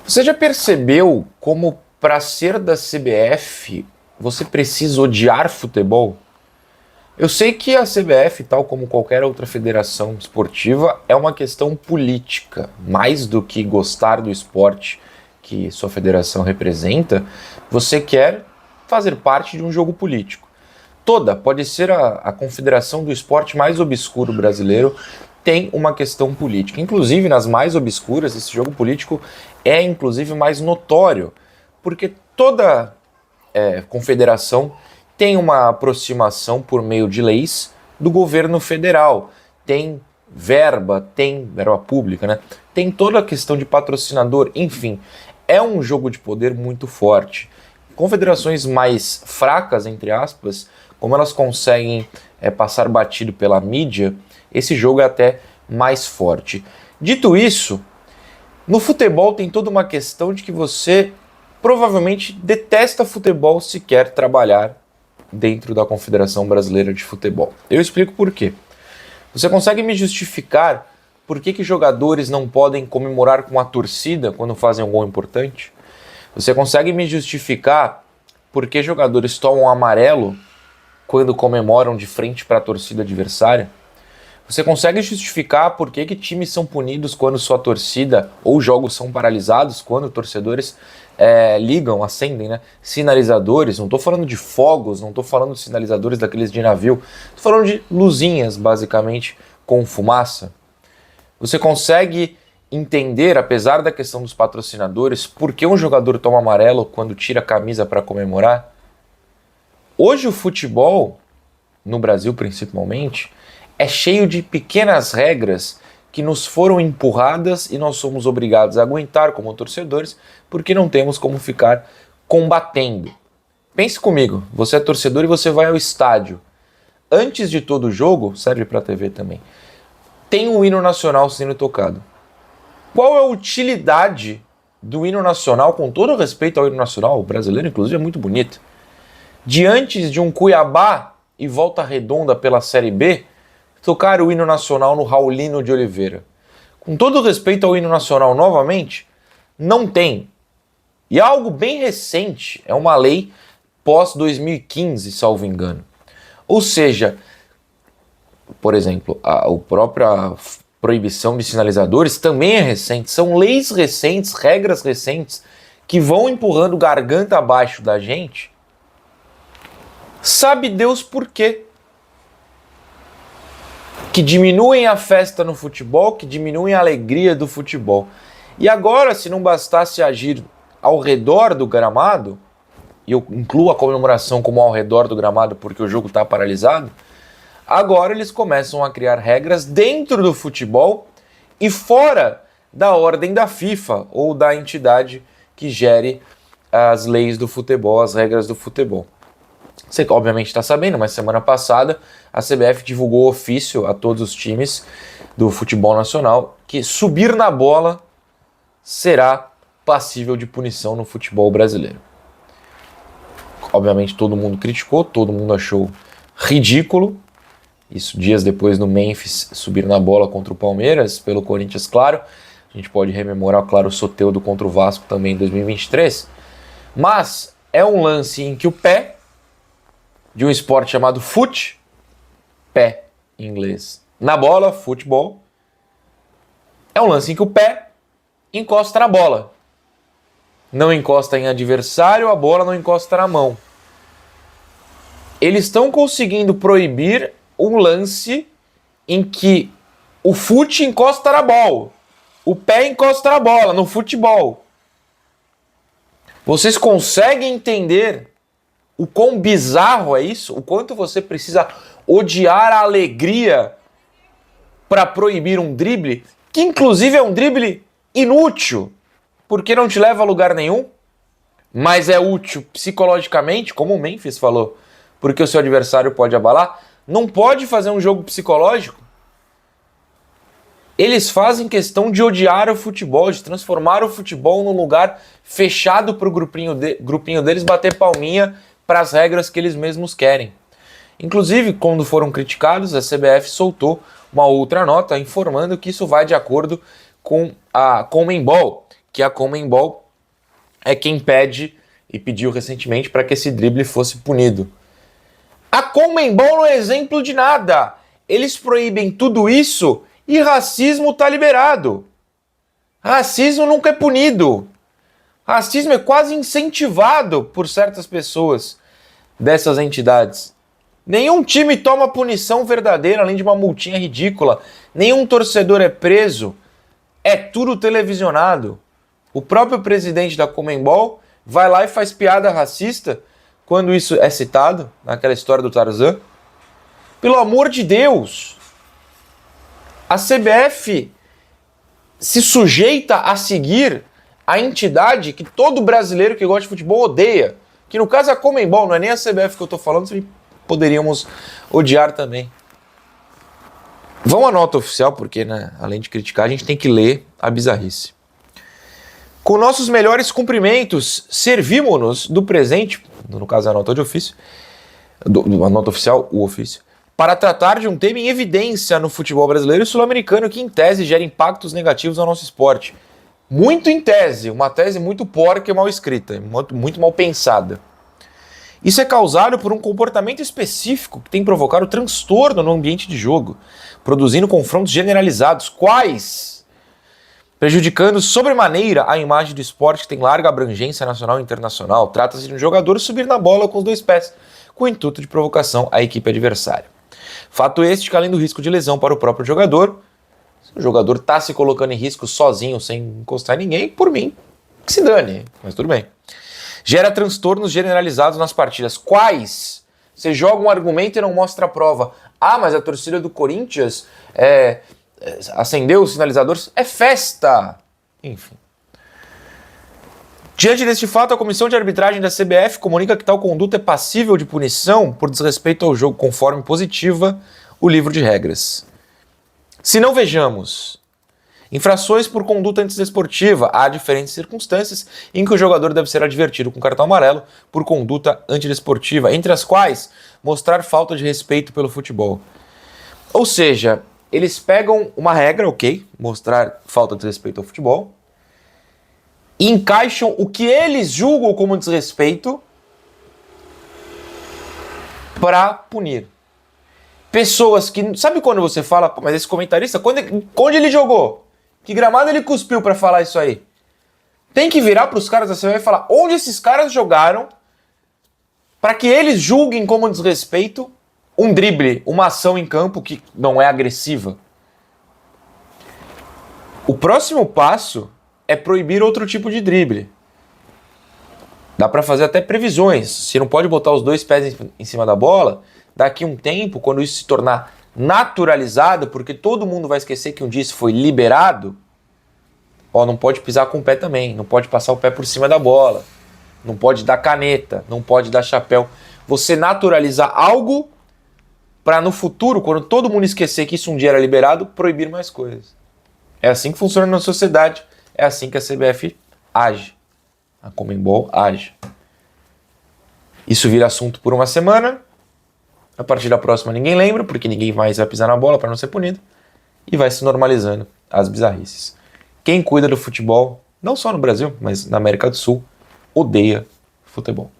Você já percebeu como para ser da CBF você precisa odiar futebol? Eu sei que a CBF, tal como qualquer outra federação esportiva, é uma questão política, mais do que gostar do esporte que sua federação representa, você quer fazer parte de um jogo político. Pode ser a confederação do esporte mais obscuro brasileiro, tem uma questão política. Inclusive, nas mais obscuras, esse jogo político é inclusive mais notório, porque toda confederação tem uma aproximação por meio de leis do governo federal, tem verba pública, né? Tem toda a questão de patrocinador, enfim, é um jogo de poder muito forte. Confederações mais fracas, entre aspas, como elas conseguem passar batido pela mídia, esse jogo é até mais forte. Dito isso, no futebol tem toda uma questão de que você provavelmente detesta futebol se quer trabalhar dentro da Confederação Brasileira de Futebol. Eu explico por quê. Você consegue me justificar por que jogadores não podem comemorar com a torcida quando fazem um gol importante? Você consegue me justificar por que jogadores tomam amarelo quando comemoram de frente para a torcida adversária? Você consegue justificar por que times são punidos quando sua torcida ou jogos são paralisados, quando torcedores acendem, né, sinalizadores? Não estou falando de fogos, não estou falando de sinalizadores daqueles de navio, estou falando de luzinhas, basicamente, com fumaça. Você consegue entender, apesar da questão dos patrocinadores, por que um jogador toma amarelo quando tira a camisa para comemorar? Hoje o futebol, no Brasil principalmente, é cheio de pequenas regras que nos foram empurradas e nós somos obrigados a aguentar como torcedores porque não temos como ficar combatendo. Pense comigo, você é torcedor e você vai ao estádio. Antes de todo jogo, serve para a TV também, tem um hino nacional sendo tocado. Qual é a utilidade do hino nacional, com todo respeito ao hino nacional, o brasileiro inclusive é muito bonito, diante de um Cuiabá e Volta Redonda pela Série B, tocar o hino nacional no Raulino de Oliveira? Com todo respeito ao hino nacional novamente, não tem. E é algo bem recente, é uma lei pós-2015, salvo engano. Ou seja, por exemplo, a própria proibição de sinalizadores também é recente. São leis recentes, regras recentes, que vão empurrando garganta abaixo da gente. Sabe Deus por quê? Que diminuem a festa no futebol, que diminuem a alegria do futebol. E agora, se não bastasse agir ao redor do gramado, e eu incluo a comemoração como ao redor do gramado porque o jogo está paralisado, agora eles começam a criar regras dentro do futebol e fora da ordem da FIFA ou da entidade que gere as leis do futebol, as regras do futebol. Você obviamente está sabendo, mas semana passada a CBF divulgou ofício a todos os times do futebol nacional que subir na bola será passível de punição no futebol brasileiro. Obviamente todo mundo criticou, todo mundo achou ridículo. Isso dias depois no Memphis subir na bola contra o Palmeiras, pelo Corinthians, claro. A gente pode rememorar, claro, o Soteldo contra o Vasco também em 2023. Mas é um lance em que o pé de um esporte chamado pé em inglês, na bola, futebol, é um lance em que o pé encosta na bola. Não encosta em adversário, a bola não encosta na mão. Eles estão conseguindo proibir um lance em que o encosta na bola, o pé encosta na bola, no futebol. Vocês conseguem entender o quão bizarro é isso? O quanto você precisa odiar a alegria para proibir um drible, que inclusive é um drible inútil, porque não te leva a lugar nenhum, mas é útil psicologicamente, como o Memphis falou, porque o seu adversário pode abalar. Não pode fazer um jogo psicológico. Eles fazem questão de odiar o futebol, de transformar o futebol num lugar fechado para o grupinho deles bater palminha para as regras que eles mesmos querem. Inclusive, quando foram criticados, a CBF soltou uma outra nota informando que isso vai de acordo com a Conmebol, que a Conmebol é quem pede e pediu recentemente para que esse drible fosse punido. A Conmebol não é exemplo de nada. Eles proíbem tudo isso e racismo está liberado. Racismo nunca é punido. Racismo é quase incentivado por certas pessoas dessas entidades. Nenhum time toma punição verdadeira, além de uma multinha ridícula. Nenhum torcedor é preso. É tudo televisionado. O próprio presidente da Conmebol vai lá e faz piada racista quando isso é citado, naquela história do Tarzan. Pelo amor de Deus! A CBF se sujeita a seguir a entidade que todo brasileiro que gosta de futebol odeia. Que no caso é a Conmebol, não é nem a CBF que eu tô falando, poderíamos odiar também. Vão à nota oficial, porque, né, além de criticar, a gente tem que ler a bizarrice. Com nossos melhores cumprimentos, servimos-nos do presente, no caso a nota de ofício, a nota oficial, o ofício, para tratar de um tema em evidência no futebol brasileiro e sul-americano que, em tese, gera impactos negativos ao nosso esporte. Muito em tese, uma tese muito porca e mal escrita, muito mal pensada. Isso é causado por um comportamento específico que tem provocado transtorno no ambiente de jogo, produzindo confrontos generalizados, quais prejudicando sobremaneira a imagem do esporte que tem larga abrangência nacional e internacional. Trata-se de um jogador subir na bola com os dois pés, com o intuito de provocação à equipe adversária. Fato este que, além do risco de lesão para o próprio jogador, se o jogador está se colocando em risco sozinho, sem encostar em ninguém, por mim, que se dane, mas tudo bem. Gera transtornos generalizados nas partidas. Quais? Você joga um argumento e não mostra a prova. Ah, mas a torcida do Corinthians acendeu os sinalizadores. É festa! Enfim. Diante deste fato, a comissão de arbitragem da CBF comunica que tal conduta é passível de punição por desrespeito ao jogo, conforme positiva o livro de regras. Se não vejamos infrações por conduta antidesportiva, há diferentes circunstâncias em que o jogador deve ser advertido com cartão amarelo por conduta antidesportiva, entre as quais mostrar falta de respeito pelo futebol. Ou seja, eles pegam uma regra, ok, mostrar falta de respeito ao futebol, e encaixam o que eles julgam como desrespeito para punir. Pessoas que... Sabe quando você fala, pô, mas esse comentarista, onde ele jogou? Que gramado ele cuspiu para falar isso aí? Tem que virar para os caras da CBF e falar onde esses caras jogaram para que eles julguem como desrespeito um drible, uma ação em campo que não é agressiva. O próximo passo é proibir outro tipo de drible. Dá para fazer até previsões. Se não pode botar os dois pés em cima da bola, daqui a um tempo, quando isso se tornar naturalizado, porque todo mundo vai esquecer que um dia isso foi liberado, não pode pisar com o pé também, não pode passar o pé por cima da bola, não pode dar caneta, não pode dar chapéu. Você naturalizar algo para no futuro, quando todo mundo esquecer que isso um dia era liberado, proibir mais coisas. É assim que funciona na sociedade, é assim que a CBF age, a Conmebol age. Isso vira assunto por uma semana, a partir da próxima ninguém lembra, porque ninguém mais vai pisar na bola para não ser punido, e vai se normalizando as bizarrices. Quem cuida do futebol, não só no Brasil, mas na América do Sul, odeia futebol.